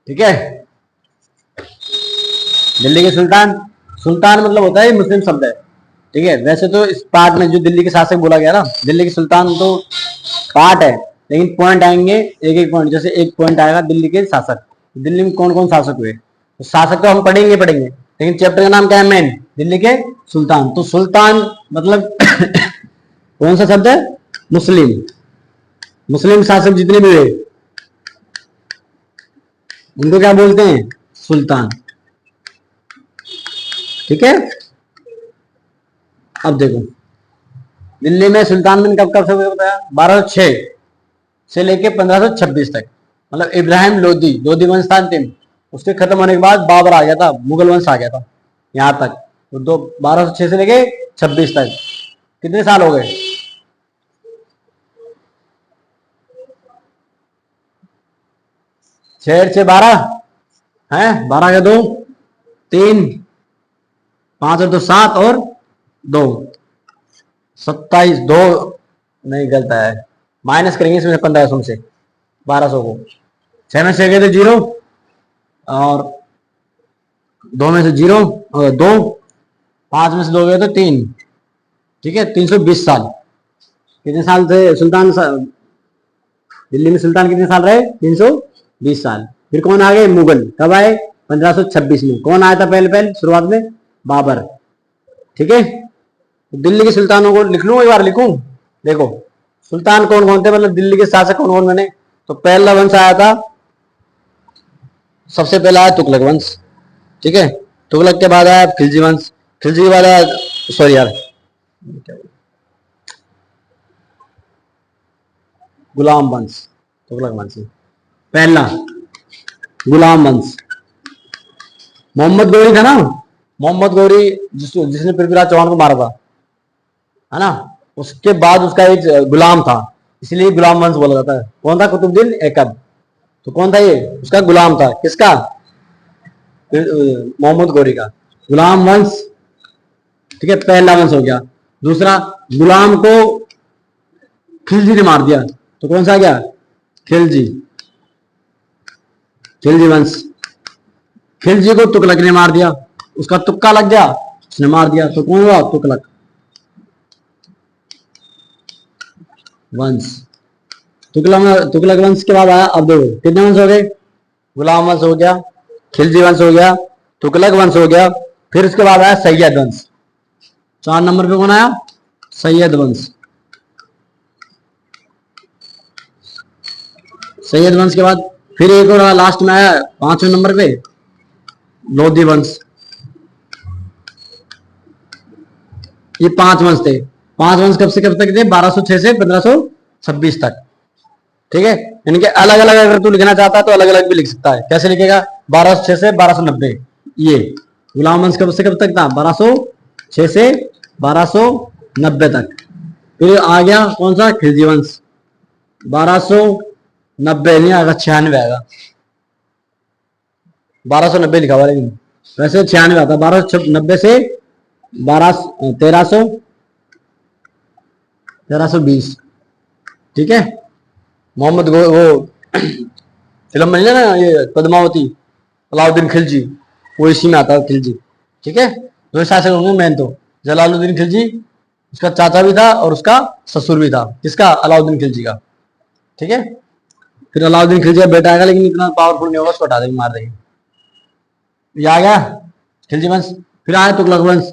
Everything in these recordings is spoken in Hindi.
ठीक है। दिल्ली के सुल्तान, सुल्तान मतलब होता है मुस्लिम शब्द है, ठीक है। वैसे तो इस पार्ट में जो दिल्ली के शासक बोला गया ना, दिल्ली के सुल्तान तो पार्ट है, लेकिन पॉइंट आएंगे एक एक पॉइंट। जैसे एक पॉइंट आएगा दिल्ली के शासक, दिल्ली में कौन कौन शासक हुए, तो शासक तो हम पढ़ेंगे पढ़ेंगे, लेकिन चैप्टर का नाम क्या है मेन, दिल्ली के सुल्तान। तो सुल्तान मतलब कौन सा शब्द है, मुस्लिम, मुस्लिम शासक जितने भी हुए उनको क्या बोलते हैं, सुल्तान, ठीक है। अब देखो दिल्ली में सुल्तान बिन कब कब से बताया, 1206 से लेके 1526 तक, मतलब इब्राहिम लोदी, लोदी वंश था अंतिम, उसके खत्म होने के बाद बाबर आ गया था, मुगल वंश आ गया था यहां तक। तो 1206 से लेके 26 तक कितने साल हो गए, 6 और 6 12 है, 12 के 2 3, 5 और 2 7 और 2 27, 2 नहीं गलत है, माइनस करेंगे इसमें 1500 से 1200 को, 6 में से गए तो 0 और 2 में से 0 और 2, 5 में से 2 गए तो 3, ठीक है। 320 साल, कितने साल थे सुल्तान, दिल्ली में सुल्तान कितने साल रहे, 320 साल। फिर कौन आ गए, मुगल, कब आए, 1526 में। कौन आया था पहले पहले शुरुआत में, बाबर, ठीक है। दिल्ली के सुल्तानों को लिख लूं, एक बार लिखूं, देखो सुल्तान कौन कौन थे, मतलब दिल्ली के शासक कौन कौन बने। तो पहला वंश आया था, सबसे पहला आया तुगलक वंश, ठीक है। तुगलक के बाद आया खिलजी वंश, खिलजी के बाद आया, सॉरी यार, गुलाम वंश, तुगलक वंश पहला, गुलाम वंश। मोहम्मद गौरी था ना, मोहम्मद गौरी जिसने पृथ्वीराज चौहान को मारा था, है ना, उसके बाद उसका एक गुलाम था, इसलिए गुलाम वंश बोला जाता है। कौन था, कुतुबुद्दीन ऐबक। तो कौन था ये, उसका गुलाम था, किसका, मोहम्मद गौरी का, गुलाम वंश, ठीक है, पहला वंश हो गया। दूसरा, गुलाम को खिलजी ने मार दिया, तो कौन सा आ गया, खिलजी, खिलजी वंश। खिलजी को तुगलक ने मार दिया, उसका तुक्का लग गया, उसने मार दिया, तो कौन हुआ, तुगलक वंश। तुगलक वंश के बाद आया, अब देखो कितने वंश हो गए, गुलाम वंश हो गया, खिलजी वंश हो गया, तुगलक वंश हो गया, फिर उसके बाद आया सैयद वंश। 4 नंबर पे कौन आया, सैयद वंश। सैयद वंश के बाद फिर एक और लास्ट में आया 5वें नंबर पे, लोधी वंश। ये 5 वंश थे। 5 वंश कब से कब तक थे, 1206 से 1526 तक, ठीक है। इनके अलग अलग अगर तू लिखना चाहता है तो अलग अलग भी लिख सकता है। कैसे लिखेगा, 1206 से 1290, ये गुलाम वंश कब से कब तक था, 1206 से 1290 तक। फिर आ गया कौन सा, खिलजी वंश, 1290 नहीं आएगा, 96 आएगा, 1290 लिखा हुआ, लेकिन वैसे 96 आता है। 1290 से 1320, ठीक है। मोहम्मद वो फिल्म बनी ना ये पद्मावती, अलाउद्दीन खिलजी, वो इसी में आता है खिलजी, ठीक है। दो शासक होंगे मेन, तो जलालुद्दीन खिलजी, उसका चाचा भी था और उसका ससुर भी था, किसका, अलाउद्दीन खिलजी का, ठीक है। फिर अलाउद्दीन खिलजी का बेटा आएगा, लेकिन इतना पावरफुल नहीं होगा, उसको हटा देंगे, मार देंगे। ये आ गया खिलजी वंश। फिर आया तुगलक वंश।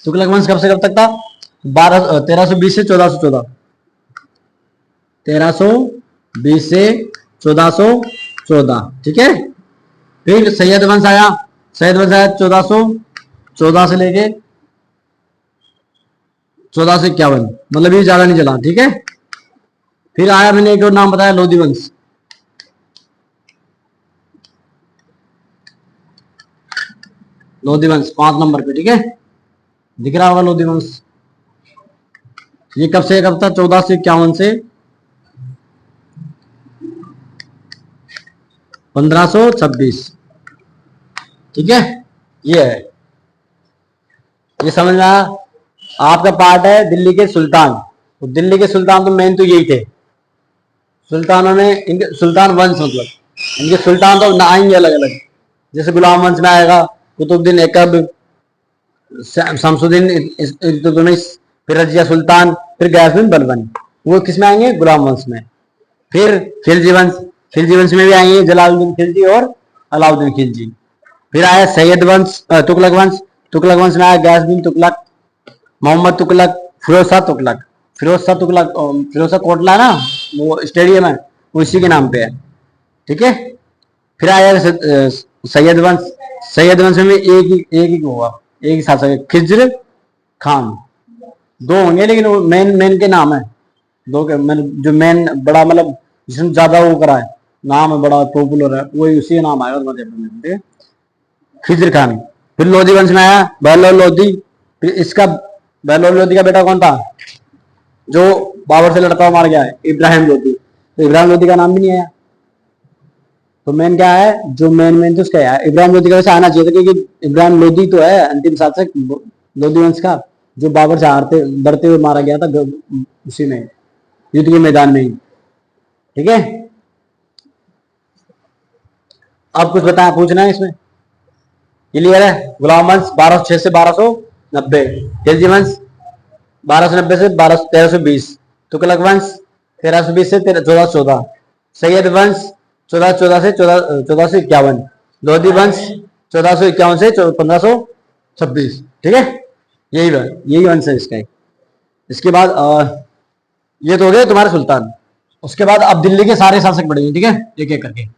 तुगलक वंश कब से कब तक था, 1320 से 1414, 1320 से 1414, ठीक है। फिर सैयद वंश आया, सैयद वंश आया 1414 से लेके 1451, मतलब ये ज्यादा नहीं चला, ठीक है। फिर आया, मैंने एक और नाम बताया, लोधी वंश। लोधी वंश 5 नंबर पे, ठीक है, दिख रहा होगा लोधी वंश। ये कब से कब था, 1451 से 1526, ठीक है। ये है, ये समझ में आया। आपका पार्ट है दिल्ली के सुल्तान। दिल्ली के सुल्तान तो मेन तो यही थे, सुल्तानों ने, इनके सुल्तान वंश मतलब इनके सुल्तान तो ना आएंगे अलग अलग, जैसे गुलाम वंश में आएगा कुतुबुद्दीन ऐबक, शमसुद्दीन इल्तुतमिश, फिर रजिया सुल्तान, फिर गयासुद्दीन बलबन, वो किस में आएंगे? गुलाम वंश में। फिर खिलजी वंश, खिलजी वंश में भी आएंगे जलालुद्दीन खिलजी और अलाउद्दीन खिलजी। फिर आया सैयद वंश, तुगलक वंश, तुगलक वंश में आया गयासुद्दीन तुगलक, मोहम्मद तुगलक, फिरोज शाह तुगलक। फिरोज शाह तुगलक, फिरोज शाह कोटला ना, वो स्टेडियम है, उसी के नाम पे है, ठीक है। फिर आया सैयद वंश, सैयद वंश में एक ही होगा, एक ही शासक, खिज्र खान। दो होंगे लेकिन वो मेन मेन के नाम है दो के, मतलब जो मेन बड़ा, मतलब जिसने ज्यादा वो करा है, नाम है बड़ा पॉपुलर है, वही उसी का नाम आएगा ठीक है, खिज्र खान। फिर लोधी वंश में आया बहलोल लोधी। फिर इसका बहलोल लोधी का बेटा कौन था जो बाबर से लड़ता हुआ मार गया है? इब्राहिम लोधी। तो इब्राहिम लोधी का नाम भी नहीं आया। तो मेन क्या है, जो मेन मेन तो उसका है, इब्राहिम लोधी का वैसे आना चाहिए था, क्योंकि इब्राहिम लोधी तो है अंतिम शासक लोधी वंश का, जो बाबर से हारते डरते हुए मारा गया था उसी में, युद्ध के मैदान में ही, ठीक है। अब कुछ बताया, पूछना है इसमें? क्लियर है? गुलाम वंश 1206 से 1290, खिलजी वंश 1290 से 1320, तुगलक वंश 1320 से 1414, सैयद वंश 1414 से 1451, लोधी वंश 1451 से 1526, ठीक है। यही वंश है इसका। इसके बाद ये तो हो गए तुम्हारे सुल्तान। उसके बाद अब दिल्ली के सारे शासक बढ़ेंगे, ठीक है, एक एक करके।